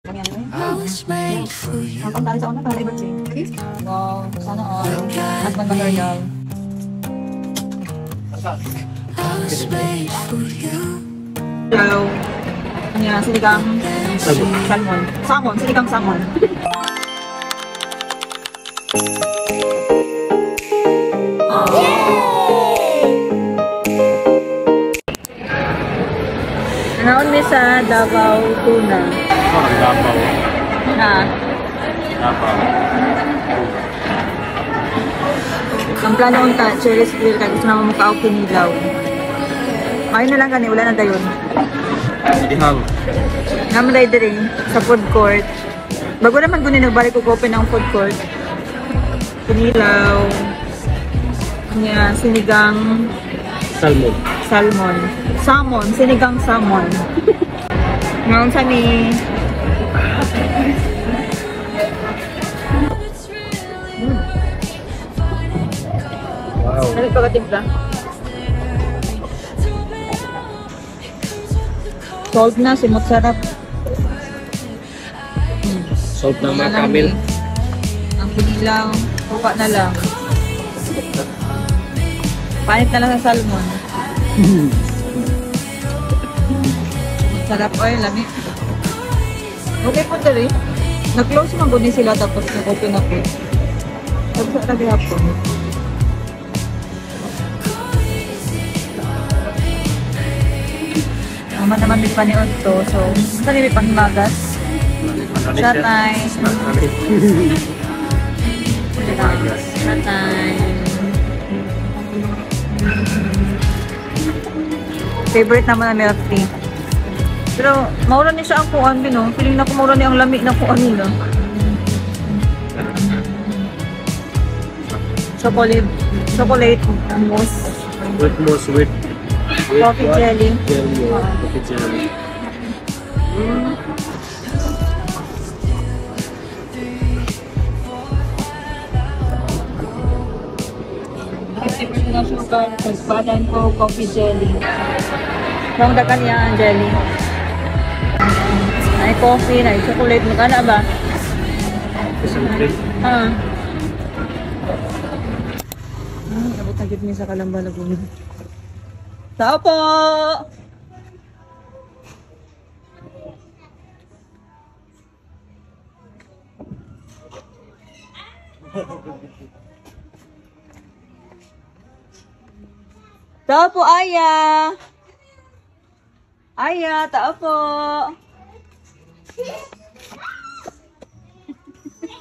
Ang dami sa una para birthday. Wow, sana all. Husband material. Hello. Ano yan? Sinigang salmon. Salmon. Sinigang salmon. Naon ni sa Davao Tuna. Davao. Na. Davao. Ang plano unta, Cherry's Grill, kaya gusto naman mukha ako kinilaw. Ayun na lang gani, wala na dayon. Ihang. Naman tayo rin sa food court. Bago naman kunin, nagbalik ko open ng food court. Kinilaw. Kanya, sinigang Salmon. salmon. Salmon, sinigang salmon. Ngayon sa ni Wow. ano pagkatimpla? Salt na, simot sarap. Salt ng mga Wala lang kamil. eh. Ang kinilaw, buka na lang. Panit na lang sa salmon. Sarap oil, lami. Okay po dali. Nag-close man guni sila tapos nag-open ako. Tapos lagi hapon. Naman may panion to. So, saan may panghimagas? Satay. Satay. Favorite naman na milk tea. Pero, maura ni siya ang kuan din, no? Feeling na ko maura ni ang lami na kuan nila. Chocolate mousse. With more sweet. Coffee jelly. Coffee jelly. Na sugar, kaspadan ko, coffee jelly. Kung dakan niya ang jelly. Ay coffee, ay chocolate. Magkana ba? Siyempre. Abot na gid mi sa Calamba, Laguna. Tao po! Tao po, Aya! Aya, tao po!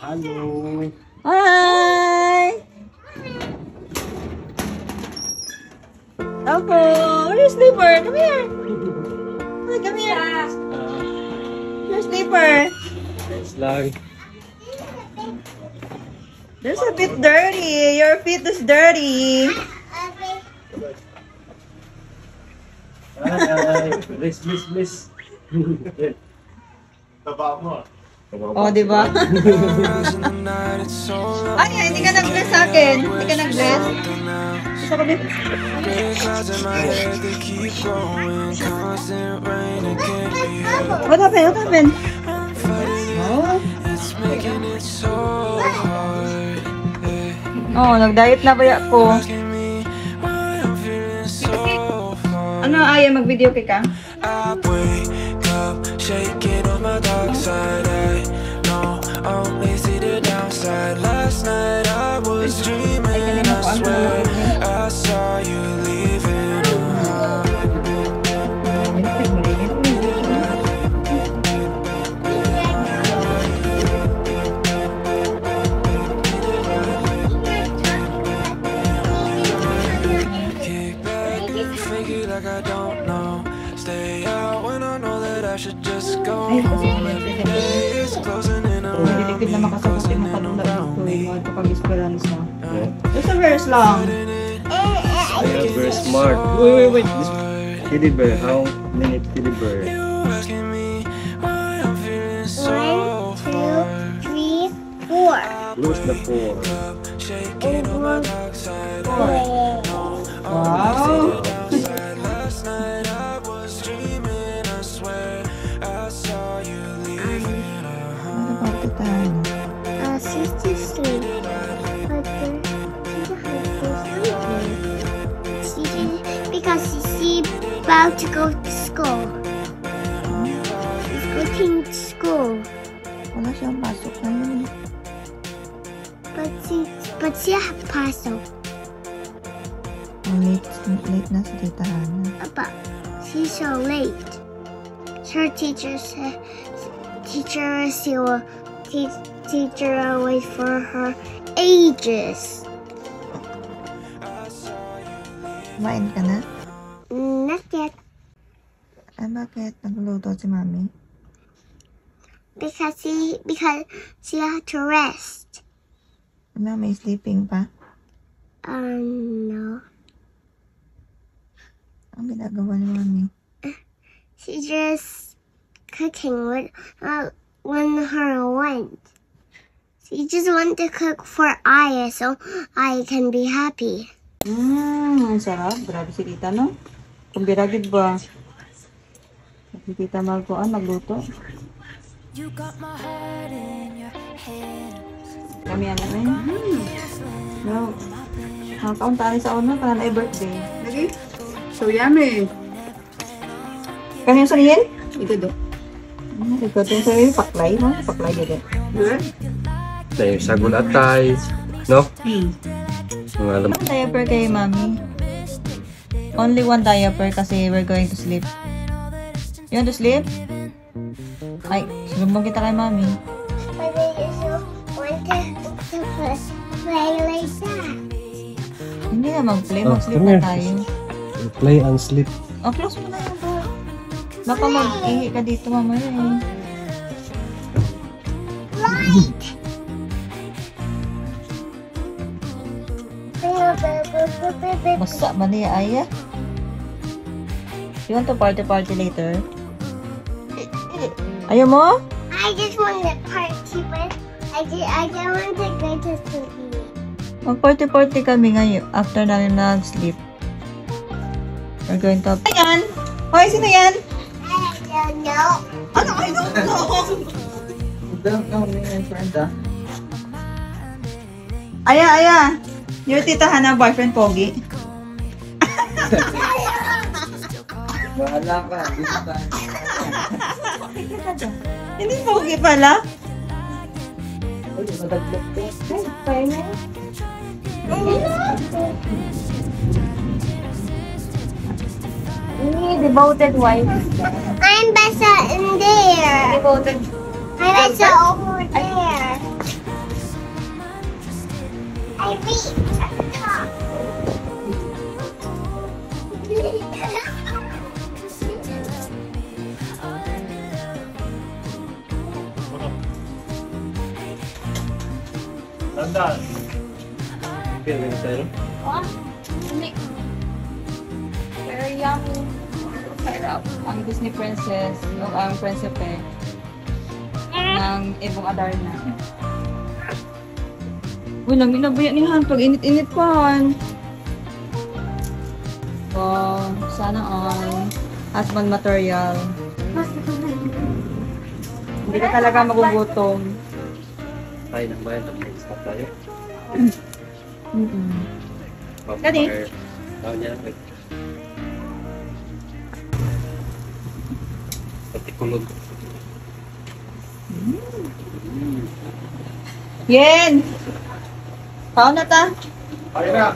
Hello. Hi! Tao po! Where's Sleeper? Come here! Hi, come here! Where's Sleeper? Thanks lang. There's a bit dirty. Your feet is dirty. Hi. Bliss. Taba mo. Oh, di ba? Ay, hindi ka nag-bless sa akin. Hindi ka nag-bless. Gusto ko din. What happened? Oh, nag-diet na ba ako? Ano, Aya, mag-video ka? Shaking on my dark side, I know I only see the downside. Last night I was dreaming, I swear I saw you leaving. Kick back and fake it like I don't know. Stay out when I know that I should just go home. Every day is closing in around Dilipid me, na makasagot yung closing in makadula around dito. me. Yung pag-esperance na. Just a verse lang. Yeah, very smart. Wait. This teddy bear. How many teddy bear? You asking me why I'm feeling so 1, 2, 3, 4. Lose the 4. shaking on my dark side. Wow! Last night I was dreaming, I swear I saw you leaving. about to go to school. She's going to school. Wala siyang pasok ngayon. But she has pasok. Late na si Tita Hana. But she's so late. Her teacher said, teacher will wait for her ages. Kumain ka na? Not yet. Ay, bakit? Nagluluto si Mami? Because she had to rest. Mami, sleeping pa? No. Ang ginagawa ni Mami? She's just cooking when her went. She just want to cook for Aya so Aya can be happy. Ang sarap. Grabe si Tita, no? Kumbiragid ba? Si Tita Marcoan nagluto. You got my heart in your hands. Kami ano na yun? No. Nakakauntaan sa una para na birthday. Lagi? So yummy. Kanya sa niyan? Ito do. Ikaw din sa iyo, paklay, no? Paklay yun. Good? Tayo sagol atay. No? Mga alam. One diaper kay Mami. Only one diaper kasi we're going to sleep. You want to sleep? Ay, sinumbong kita kay Mami. But I just want to play like that. Hindi na mag-play, mag-sleep na tayo. Play and sleep. Oh, close mo na yung door. Baka mag-ihi ka dito mamaya eh. Light! Basta ba niya, Aya? You want to party later? Ayaw mo? I just want to party, but I don't want to go to sleep. Mag-party kami ngayon after namin nag-sleep. We're going to... Ayan! Hoy, sino yan? I don't know. Ano? I don't know! Don't know me, my friend, ah. Aya! Your Tita Hana boyfriend, Pogi. Bahala ka. Hindi Pogi pala. Devoted wife. I'm Bessa in there. Devoted. I'm Bessa over there. I reach at the top. Tandaan. Kaya tayo? Very yummy. Sarap. Ang Disney princess, ang prinsipe ng Ibong Adarna. Uy, naminabuyan ni Han. Pag init-init pa, Han. Wow, sana all. Husband material. Hindi ka talaga magugutom. Tayo ng bayan. Mag-stop tayo. Daddy? Taon niya lang. Pati kulog. Yen! Paano na ta?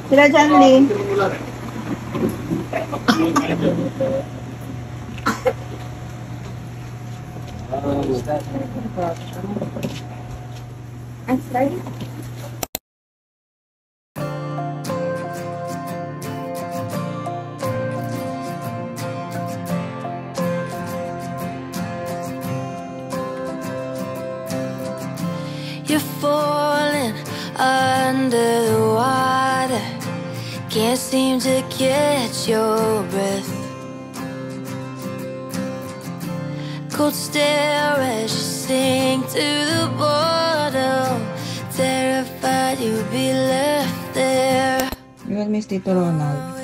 Sila dyan, Lee. I'm sorry. You're falling under the water. Can't seem to catch your breath. Cold stare as you sink to the bottom. Terrified you'll be left there. You will miss Tito Ronald.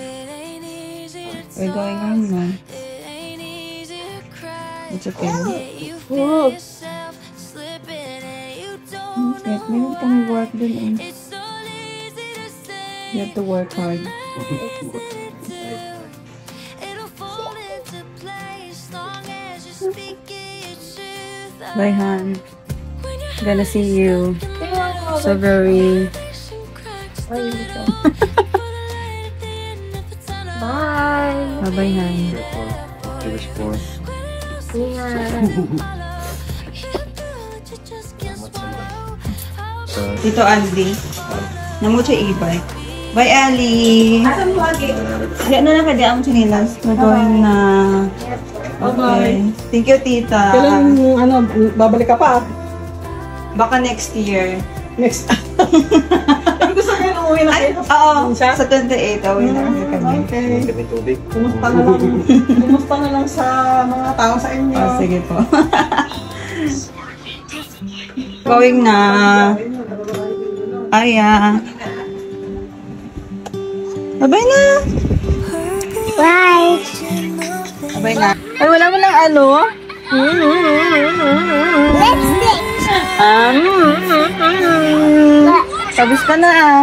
We're going home na. It's okay. Oh. Yes, meron kami work dun eh. You have to work hard. Bye, Han. Gonna see you so very... Bye. Bye-bye, Han. Tito Aldi. Namo siya ibay. Bye, Ali. Asan mo lagi? Diyan na kadi ang chinilas. We're going na. Okay. Thank you, tita. Kailan, babalik ka pa? Baka next year. Next. Gusto ko yung umuwi na Ay, kayo. oo. Siya? Sa 28, uwi na kasi kami. Okay. Kami tubig. Kumusta na lang sa mga tao sa inyo. Oh, sige po. Going na. Aya. Bye na. Bye. Bye na. Ay, wala mo lang ano? Lipstick. Tapos ka na ah.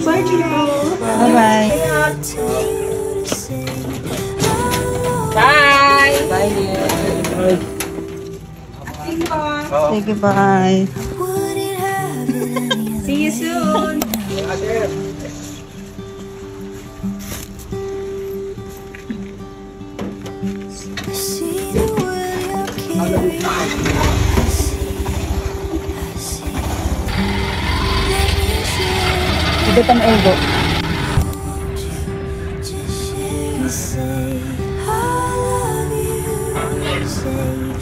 Bye-bye. Bye. Bye, dear. Say goodbye. See you soon. Ito pa na ego. Say I love you. Say